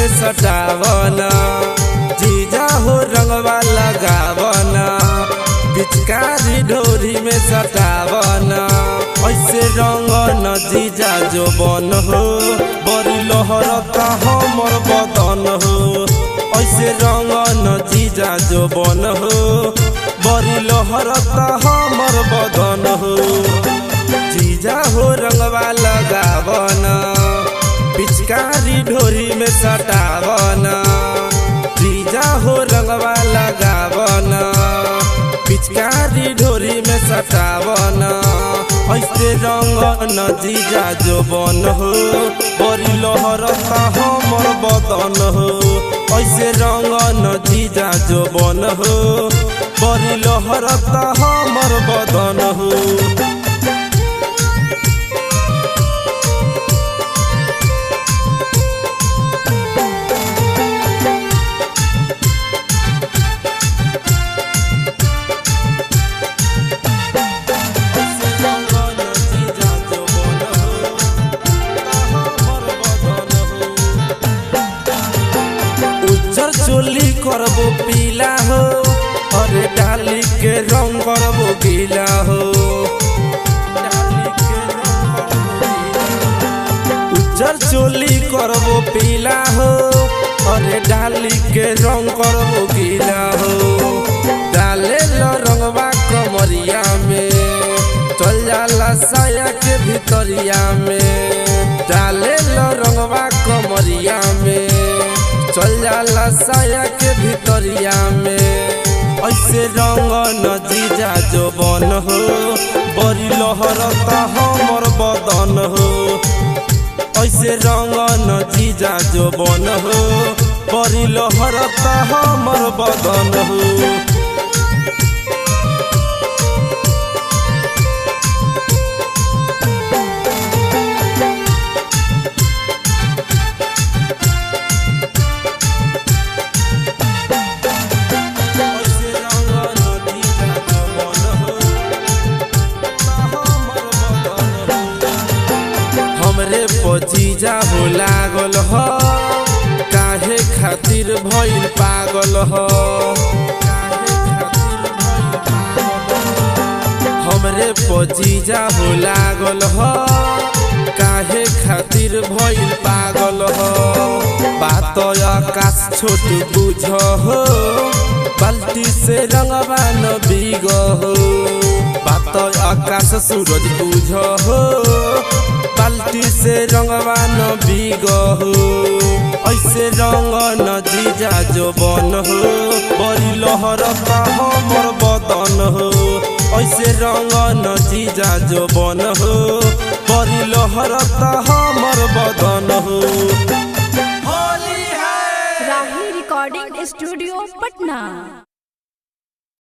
में सटावना जीजा हो रंगवा लगावना पिचकारी ढोरी में सटावना ऐसे रंग न जीजा जो बन हो बड़ी लहरता हमर बदन हो ऐसे रंग न जीजा जो बन हो बड़ी लहरता हमर बदन हो जीजा हो रंगवा लगावना पिचकारी ढोरी में सटावना जीजा हो रंगवा लगावना पिचकारी ढोरी में सटावना ऐसे रंग न जीजा जो बन हो बड़ी लहरता हमर बदन हो ऐसे रंग न जीजा जो बन हो बड़ी लहरता हमर बदन हो चोली करबो पीला हो अरे डाली के रंग करबो गीला हो उज्जर चोली करबो पीला हो अरे डाली के रंग करबो गीला हो डाले लो रंगवा कमरिया में चल जाला साया के भितरिया में डाले लो रंगवा कमरिया में चल जाला साया के भितरिया में ऐसे रंग न जीजा जो बन हो बड़ी लहरता हमर बदन हो ऐसे रंग न जीजा जो बन हो बड़ी लहरता हमर बदन हो हमरे पजीजा हो लागल हो काहे खातिर भइल पागल हो हमरे पजीजा हो लागल हो काहे खातिर भइल पागल हो बात आकाश छोट बुझ हो बाल्टी से रंगवा न बिग हो बात आकाश सूरज बुझ हो बाल्टी से रंगवा न बिग हो ऐसे रंग न जीजा जो बन हो बड़ी लहरता हमर बदन हो ऐसे रंग न जीजा जो बन हो बड़ी लहरता हमर बदन हो राही रिकॉर्डिंग स्टूडियो पटना।